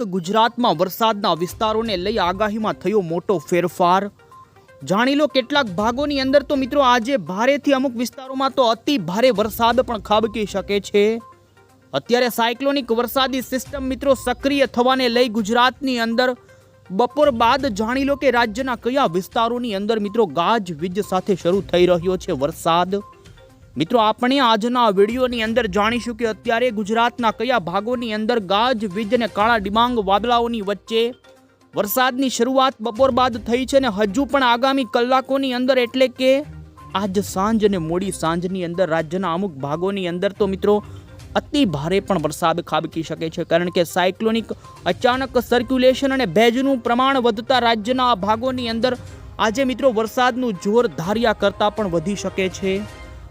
ગુજરાતમાં વરસાદના વિસ્તારોને લઈ આગાહીમાં થયો મોટો ફેરફાર। જાણી લો કેટલાક ભાગોની અંદર તો મિત્રો આજે ભારેથી અમુક વિસ્તારોમાં તો અતિ ભારે વરસાદ પણ ખાબકી શકે છે। અત્યારે સાયક્લોનિક વરસાદી સિસ્ટમ મિત્રો સક્રિય થવાને લઈ ગુજરાતની અંદર બપોર બાદ જાણી લો કે રાજ્યના કયા વિસ્તારોની અંદર મિત્રો ગાજવીજ સાથે શરૂ થઈ રહ્યો છે વરસાદ। મિત્રો આપણે આજના વિડીયોની અંદર જાણીશું કે અત્યારે ગુજરાતના કયા ભાગોની અંદર ગાજવીજ અને કાળા ડિબાંગ વાદળાઓની વચ્ચે વરસાદની શરૂઆત બપોર બાદ થઈ છે અને હજુ પણ આગામી કલાકોની અંદર એટલે કે આજ સાંજ અને મોડી સાંજની અંદર રાજ્યના અમુક ભાગોની અંદર તો મિત્રો અતિ ભારે પણ વરસાદ ખાબકી શકે છે, કારણ કે સાયક્લોનિક અચાનક સર્ક્યુલેશન અને ભેજનું પ્રમાણ વધતા રાજ્યના આ ભાગોની અંદર આજે મિત્રો વરસાદનું જોર ધાર્યા કરતાં પણ વધી શકે છે।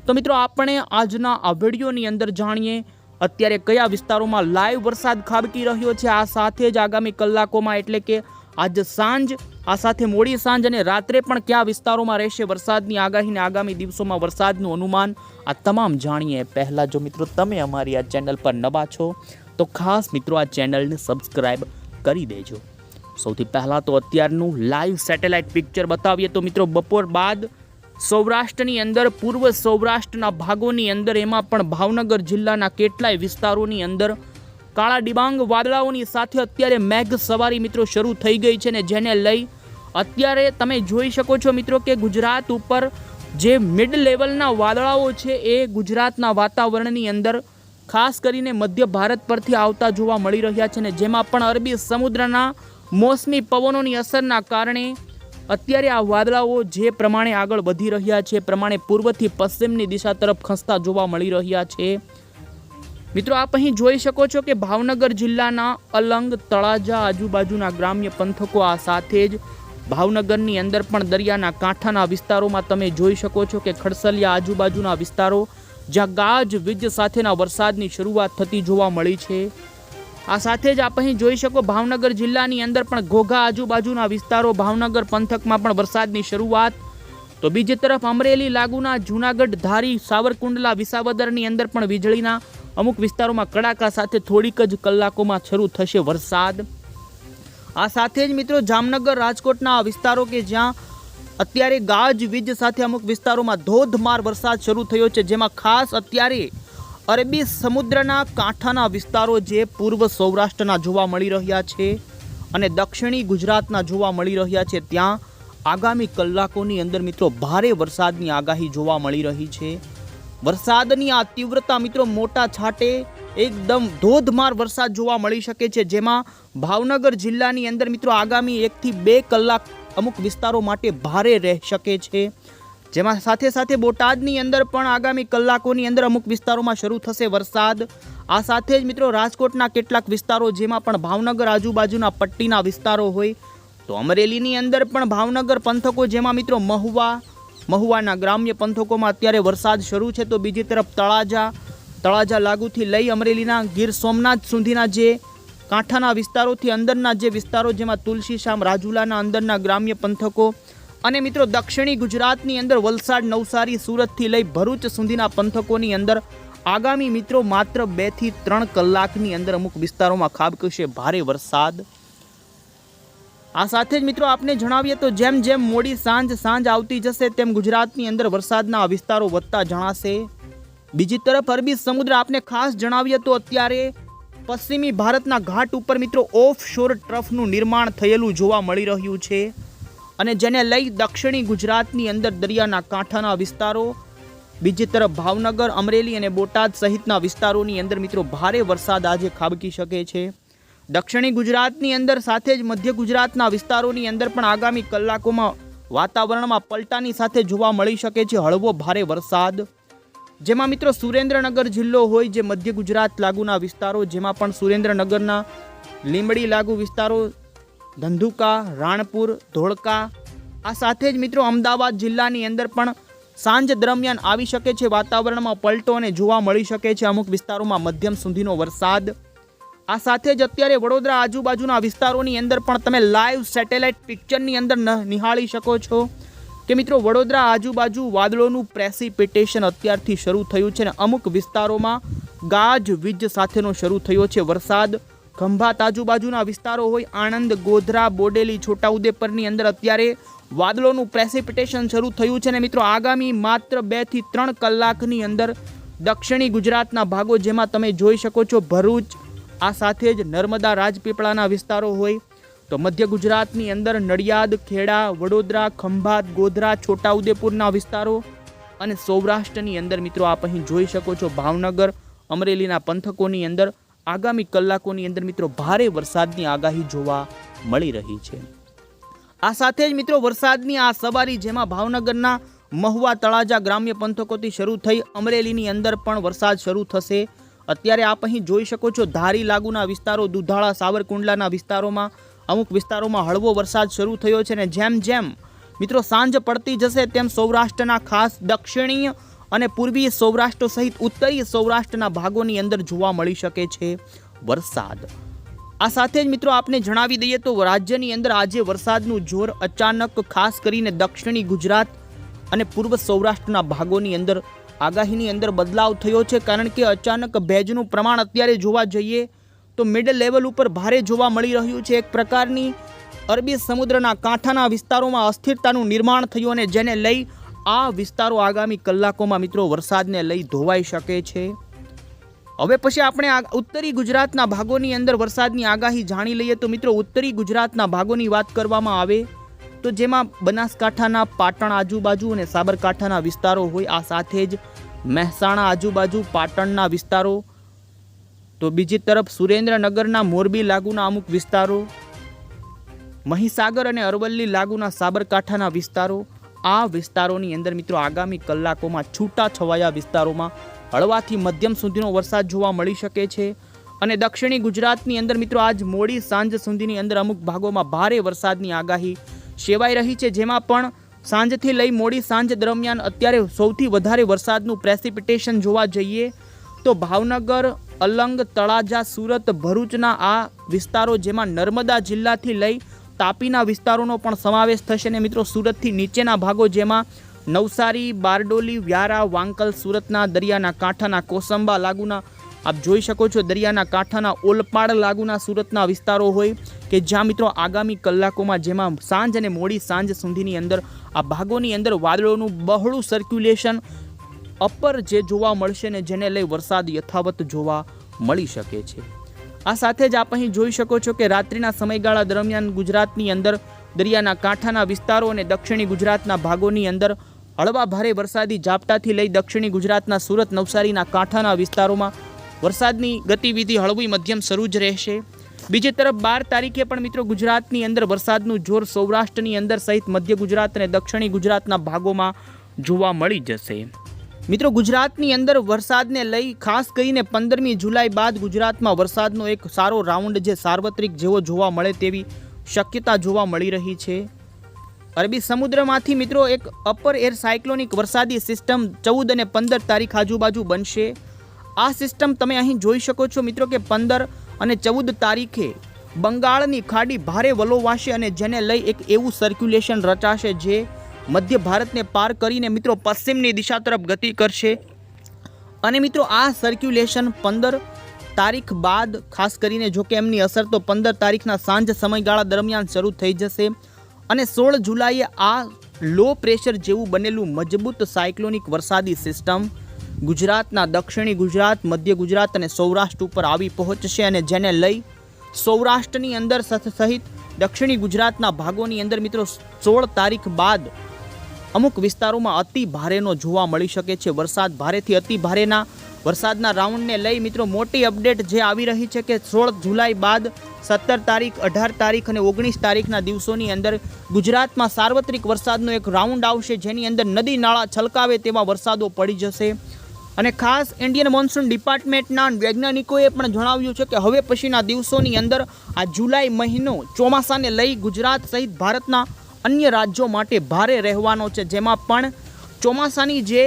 તો મિત્રો આપણે આજના આ વિડીયોની અંદર જાણીએ અત્યારે કયા વિસ્તારોમાં લાઈવ વરસાદ ખાબકી રહ્યો છે, આ સાથે જ આગામી કલાકોમાં એટલે કે આજ સાંજ, આ સાથે મોડી સાંજ અને રાત્રે પણ કયા વિસ્તારોમાં રહેશે વરસાદની આગાહીને આગામી દિવસોમાં વરસાદનું અનુમાન, આ તમામ જાણીએ। પહેલાં જો મિત્રો તમે અમારી આ ચેનલ પર નવા છો તો ખાસ મિત્રો આ ચેનલને સબસ્ક્રાઈબ કરી દેજો। સૌથી પહેલાં તો અત્યારનું લાઈવ સેટેલાઇટ પિક્ચર બતાવીએ તો મિત્રો બપોર બાદ સૌરાષ્ટ્રની અંદર, પૂર્વ સૌરાષ્ટ્રના ભાગોની અંદર, એમાં પણ ભાવનગર જિલ્લાના કેટલાય વિસ્તારોની અંદર કાળા ડિબાંગ વાદળાઓની સાથે અત્યારે મેઘ સવારી મિત્રો શરૂ થઈ ગઈ છે ને જેને લઈ અત્યારે તમે જોઈ શકો છો મિત્રો કે ગુજરાત ઉપર જે મિડ લેવલના વાદળાઓ છે એ ગુજરાતના વાતાવરણની અંદર ખાસ કરીને મધ્ય ભારત પરથી આવતા જોવા મળી રહ્યા છે ને જેમાં પણ અરબી સમુદ્રના મોસમી પવનોની અસરના કારણે અત્યારે આ વાદળાઓ જે પ્રમાણે આગળ વધી રહ્યા છે પ્રમાણે પૂર્વથી પશ્ચિમની દિશા તરફ ખસતા જોવા મળી રહ્યા છે। મિત્રો આપ અહીં જોઈ શકો છો કે ભાવનગર જિલ્લાના અલંગ, તળાજા આજુબાજુના ગ્રામ્ય પંથકો, આ સાથે જ ભાવનગરની અંદર પણ દરિયાના કાંઠાના વિસ્તારોમાં તમે જોઈ શકો છો કે ખડસલિયા આજુબાજુના વિસ્તારો જ્યાં ગાજવીજ સાથેના વરસાદની શરૂઆત થતી જોવા મળી છે। આ સાથે જ આપ અહીં જોઈ શકો ભાવનગર જિલ્લાની અંદર પણ ઘોઘા આજુબાજુના વિસ્તારો, ભાવનગર પંથકમાં પણ વરસાદની શરૂઆત। તો બીજી તરફ અમરેલી લાગુના જૂનાગઢ, ધારી, સાવરકુંડલા, વિસાવદરની અંદર પણ વીજળીના અમુક વિસ્તારોમાં કડાકા સાથે થોડીક જ કલાકોમાં શરૂ થશે વરસાદ। આ સાથે જ મિત્રો જામનગર, રાજકોટના વિસ્તારો કે જ્યાં અત્યારે ગાજવીજ સાથે અમુક વિસ્તારોમાં ધોધમાર વરસાદ શરૂ થયો છે, જેમાં ખાસ અત્યારે અરબી સમુદ્રના કાંઠાના વિસ્તારો જે પૂર્વ સૌરાષ્ટ્રના જોવા મળી રહ્યા છે અને દક્ષિણી ગુજરાતના જોવા મળી રહ્યા છે ત્યાં આગામી કલાકોની અંદર મિત્રો ભારે વરસાદની આગાહી જોવા મળી રહી છે। વરસાદની આ તીવ્રતા મિત્રો મોટા છાંટે એકદમ ધોધમાર વરસાદ જોવા મળી શકે છે, જેમાં ભાવનગર જિલ્લાની અંદર મિત્રો આગામી 1 થી 2 કલાક અમુક વિસ્તારો માટે ભારે રહી શકે છે, જેમાં સાથે સાથે બોટાદની અંદર પણ આગામી કલાકોની અંદર અમુક વિસ્તારોમાં શરૂ થશે વરસાદ। આ સાથે જ મિત્રો રાજકોટના કેટલાક વિસ્તારો જેમાં પણ ભાવનગર આજુબાજુના પટ્ટીના વિસ્તારો હોય તો અમરેલીની અંદર પણ ભાવનગર પંથકો જેમાં મિત્રો મહુવાના ગ્રામ્ય પંથકોમાં અત્યારે વરસાદ શરૂ છે, તો બીજી તરફ તળાજા લાગુથી લઈ અમરેલીના ગીર સોમનાથ સુધીના જે કાંઠાના વિસ્તારોથી અંદરના જે વિસ્તારો જેમાં તુલસીશામ, રાજુલાના અંદરના ગ્રામ્ય પંથકો અને મિત્રો દક્ષિણી ગુજરાતની અંદર વલસાડ, નવસારી, સુરતથી લઈ ભરૂચ સુધીના પંથકોની અંદર આગામી મિત્રો માત્ર 2 થી 3 કલાકની અંદર અમુક વિસ્તારોમાં ખાબકશે ભારે વરસાદ। આ સાથે જ મિત્રો આપને જણાવીએ તો જેમ જેમ મોડી સાંજ આવતી જશે તેમ ગુજરાતની અંદર વરસાદના વિસ્તારો વધતા જણાશે। બીજી તરફ અરબી સમુદ્ર આપને ખાસ જણાવીએ તો અત્યારે પશ્ચિમી ભારતના ઘાટ ઉપર મિત્રો ઓફ શોર ટ્રફનું નિર્માણ થયેલું જોવા મળી રહ્યું છે અને જેને લઈ દક્ષિણી ગુજરાતની અંદર દરિયાના કાંઠાના વિસ્તારો, બીજી તરફ ભાવનગર, અમરેલી અને બોટાદ સહિતના વિસ્તારોની અંદર મિત્રો ભારે વરસાદ આજે ખાબકી શકે છે। દક્ષિણી ગુજરાતની અંદર સાથે જ મધ્ય ગુજરાતના વિસ્તારોની અંદર પણ આગામી કલાકોમાં વાતાવરણમાં પલટાની સાથે જોવા મળી શકે છે હળવો ભારે વરસાદ, જેમાં મિત્રો સુરેન્દ્રનગર જિલ્લો હોય જે મધ્ય ગુજરાત લાગુના વિસ્તારો, જેમાં પણ સુરેન્દ્રનગરના લીંબડી લાગુ વિસ્તારો, ધંધુકા, રાણપુર, ધોળકા, આ સાથે જ મિત્રો અમદાવાદ જિલ્લાની અંદર પણ સાંજ દરમિયાન આવી શકે છે વાતાવરણમાં પલટો અને જોવા મળી શકે છે અમુક વિસ્તારોમાં મધ્યમ સુધીનો વરસાદ। આ સાથે જ અત્યારે વડોદરા આજુબાજુના વિસ્તારોની અંદર પણ તમે લાઈવ સેટેલાઇટ પિક્ચરની અંદર નિહાળી શકો છો કે મિત્રો વડોદરા આજુબાજુ વાદળોનું પ્રેસિપિટેશન અત્યારથી શરૂ થયું છે અને અમુક વિસ્તારોમાં ગાજવીજ સાથેનો શરૂ થયો છે વરસાદ। ખંભાત આજુબાજુના વિસ્તારો હોય, આણંદ, ગોધરા, બોડેલી, છોટાઉદેપુરની અંદર અત્યારે વાદળોનું પ્રેસિપિટેશન શરૂ થયું છે. અને મિત્રો આગામી માત્ર 2 થી 3 કલાકની અંદર દક્ષિણી ગુજરાતના ભાગો, જેમાં તમે જોઈ શકો છો ભરૂચ, આ સાથે જ નર્મદા, રાજપીપળાના વિસ્તારો હોય, તો મધ્ય ગુજરાતની અંદર નડિયાદ, ખેડા, વડોદરા, ખંભાત, ગોધરા, છોટાઉદેપુરના વિસ્તારો, અને સૌરાષ્ટ્રની અંદર મિત્રો આપ અહીં જોઈ શકો છો ભાવનગર, અમરેલીના પંથકોની અંદર આગામી કલાકોની અંદર મિત્રો ભારે વરસાદની આગાહી જોવા મળી રહી છે. આ સાથે જ મિત્રો વરસાદની આ સવારી, જેમાં ભાવનગરના મહુવા, તળાજા ગ્રામ્ય પંથકોથી શરૂ થઈ અમરેલીની અંદર પણ વરસાદ શરૂ થશે. અત્યારે આપ અહીં જોઈ શકો છો ધારી લાગુના વિસ્તારો, દુધાળા, સાવરકુંડલાના વિસ્તારોમાં અમુક વિસ્તારોમાં હળવો વરસાદ શરૂ થયો છે. અને જેમ જેમ મિત્રો સાંજ પડતી જશે તેમ સૌરાષ્ટ્રના ખાસ દક્ષિણીય અને પૂર્વીય સૌરાષ્ટ્ર સહિત ઉત્તરીય સૌરાષ્ટ્રના ભાગોની અંદર જોવા મળી શકે છે વરસાદ. આ સાથે જ મિત્રો આપને જણાવી દઈએ તો રાજ્યની અંદર આજે વરસાદનું જોર અચાનક ખાસ કરીને દક્ષિણી ગુજરાત અને પૂર્વ સૌરાષ્ટ્રના ભાગોની અંદર આગાહીની અંદર બદલાવ થયો છે. કારણ કે અચાનક ભેજનું પ્રમાણ અત્યારે જોવા જઈએ તો મિડલ લેવલ ઉપર ભારે જોવા મળી રહ્યું છે. એક પ્રકારની અરબી સમુદ્રના કાંઠાના વિસ્તારોમાં અસ્થિરતાનું નિર્માણ થયું, અને જેને લઈ આ વિસ્તારો આગામી કલાકોમાં મિત્રો વરસાદને લઈ ધોવાઈ શકે છે. હવે પછી આપણે ઉત્તરી ગુજરાતના ભાગોની અંદર વરસાદની આગાહી જાણી લઈએ. તો મિત્રો ઉત્તરી ગુજરાતના ભાગોની વાત કરવામાં આવે તો જેમાં બનાસકાંઠાના પાટણ આજુબાજુ અને સાબરકાંઠાના વિસ્તારો હોય, આ સાથે જ મહેસાણા આજુબાજુ પાટણના વિસ્તારો, તો બીજી તરફ સુરેન્દ્રનગરના મોરબી લાગુના અમુક વિસ્તારો, મહીસાગર અને અરવલ્લી લાગુના સાબરકાંઠાના વિસ્તારો, આ વિસ્તારોની અંદર મિત્રો આગામી કલાકોમાં છૂટા છવાયા વિસ્તારોમાં હળવાથી મધ્યમ સુધીનો વરસાદ જોવા મળી શકે છે. અને દક્ષિણી ગુજરાતની અંદર મિત્રો આજ મોડી સાંજ સુધીની અંદર અમુક ભાગોમાં ભારે વરસાદની આગાહી સેવાઈ રહી છે. જેમાં પણ સાંજથી લઈ મોડી સાંજ દરમિયાન અત્યારે સૌથી વધારે વરસાદનું પ્રેસિપિટેશન જોવા જઈએ તો ભાવનગર, અલંગ, તળાજા, સુરત, ભરૂચના આ વિસ્તારો, જેમાં નર્મદા જિલ્લાથી લઈ તાપીના વિસ્તારોનો પણ સમાવેશ થશે. અને મિત્રો સુરતથી નીચેના ભાગો, જેમાં નવસારી, બારડોલી, વ્યારા, વાંકલ, સુરતના દરિયાના કાંઠાના કોસંબા લાગુના આપ જોઈ શકો છો દરિયાના કાંઠાના ઓલપાડ લાગુના સુરતના વિસ્તારો હોય કે જ્યાં મિત્રો આગામી કલાકોમાં, જેમાં સાંજ અને મોડી સાંજ સુધીની અંદર આ ભાગોની અંદર વાદળોનું બહોળું સર્ક્યુલેશન અપર જે જોવા મળશે ને જેને લઈ વરસાદ યથાવત જોવા મળી શકે છે. આ સાથે જ આપ અહીં જોઈ શકો છો કે રાત્રિના સમયગાળા દરમિયાન ગુજરાતની અંદર દરિયાના કાંઠાના વિસ્તારો અને દક્ષિણી ગુજરાતના ભાગોની અંદર હળવા ભારે વરસાદી ઝાપટાથી લઈ દક્ષિણી ગુજરાતના સુરત, નવસારીના કાંઠાના વિસ્તારોમાં વરસાદની ગતિવિધિ હળવી મધ્યમ શરૂ જ રહેશે. બીજી તરફ 12 તારીખે પણ મિત્રો ગુજરાતની અંદર વરસાદનું જોર સૌરાષ્ટ્રની અંદર સહિત મધ્ય ગુજરાત અને દક્ષિણી ગુજરાતના ભાગોમાં જોવા મળી જશે. મિત્રો ગુજરાતની અંદર વરસાદને લઈ ખાસ કરીને 15મી જુલાઈ બાદ ગુજરાતમાં વરસાદનો એક સારો રાઉન્ડ જે સાર્વત્રિક જેવો જોવા મળે તેવી શક્યતા જોવા મળી રહી છે. અરબી સમુદ્રમાંથી મિત્રો એક અપર એર સાયક્લોનિક વરસાદી સિસ્ટમ 14 અને 15 તારીખ આજુબાજુ બનશે. આ સિસ્ટમ તમે અહીં જોઈ શકો છો મિત્રો કે 15 અને 14 તારીખે બંગાળની ખાડી ભારે વલોવાશે અને જેને લઈ એક એવું સર્ક્યુલેશન રચાશે જે મધ્ય ભારતને પાર કરીને મિત્રો પશ્ચિમની દિશા તરફ ગતિ કરશે. અને મિત્રો આ સર્ક્યુલેશન 15 તારીખ બાદ ખાસ કરીને જો કે એમની અસર તો 15 તારીખના સાંજ સમયગાળા દરમિયાન શરૂ થઈ જશે અને 16 જુલાઈએ આ લો પ્રેશર જેવું બનેલું મજબૂત સાયક્લોનિક વરસાદી સિસ્ટમ ગુજરાતના દક્ષિણી ગુજરાત, મધ્ય ગુજરાત અને સૌરાષ્ટ્ર ઉપર આવી પહોંચશે અને જેને લઈ સૌરાષ્ટ્રની અંદર સહિત દક્ષિણી ગુજરાતના ભાગોની અંદર મિત્રો 16 તારીખ બાદ અમુક વિસ્તારોમાં અતિ ભારેનો જોવા મળી શકે છે વરસાદ. ભારેથી અતિ ભારેના વરસાદના રાઉન્ડને લઈ મિત્રો મોટી અપડેટ જે આવી રહી છે કે 16 જુલાઈ બાદ 17 તારીખ, 18 તારીખ અને 19 તારીખના દિવસોની અંદર ગુજરાતમાં સાર્વત્રિક વરસાદનો એક રાઉન્ડ આવશે જેની અંદર નદી નાળા છલકાવે તેવા વરસાદો પડી જશે. અને ખાસ ઇન્ડિયન મોન્સૂન ડિપાર્ટમેન્ટના વૈજ્ઞાનિકોએ પણ જણાવ્યું છે કે હવે પછીના દિવસોની અંદર આ જુલાઈ મહિનો ચોમાસાને લઈ ગુજરાત સહિત ભારતના અન્ય રાજ્યો માટે ભારે રહેવાનો છે, જેમાં પણ ચોમાસાની જે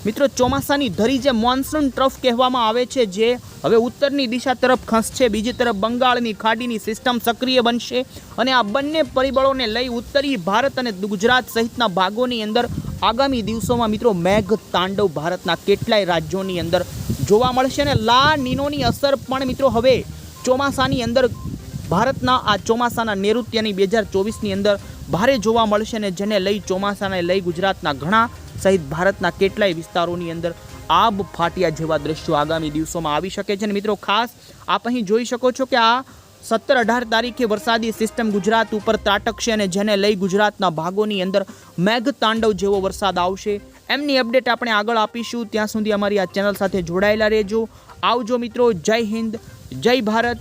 મિત્રો ચોમાસાની ધરી જે મોન્સૂન ટ્રફ કહેવામાં આવે છે જે હવે ઉત્તરની દિશા તરફ ખસશે. બીજી તરફ બંગાળની ખાડીની સિસ્ટમ સક્રિય બનશે અને આ બંને પરિબળોને લઈ ઉત્તરી ભારત અને ગુજરાત સહિતના ભાગોની અંદર આગામી દિવસોમાં મિત્રો મેઘ તાંડવ ભારતના કેટલાય રાજ્યોની અંદર જોવા મળશે અને લા નીનોની અસર પણ મિત્રો હવે ચોમાસાની અંદર ભારતના આ ચોમાસાના નૈઋત્યની 2024ની અંદર ભારે જોવા મળશે અને જેને લઈ ચોમાસાને લઈ ગુજરાતના ઘણા સહિત ભારતના કેટલાય વિસ્તારોની અંદર આબ ફાટ્યા જેવા દ્રશ્યો આગામી દિવસોમાં આવી શકે છે. અને મિત્રો ખાસ આપ અહીં જોઈ શકો છો કે આ 17-18 તારીખે વરસાદી સિસ્ટમ ગુજરાત ઉપર ત્રાટકશે અને જેને લઈ ગુજરાતના ભાગોની અંદર મેઘતાંડવ જેવો વરસાદ આવશે. એમની અપડેટ આપણે આગળ આપીશું. ત્યાં સુધી અમારી આ ચેનલ સાથે જોડાયેલા રહેજો. આવજો મિત્રો. જય હિન્દ, જય ભારત.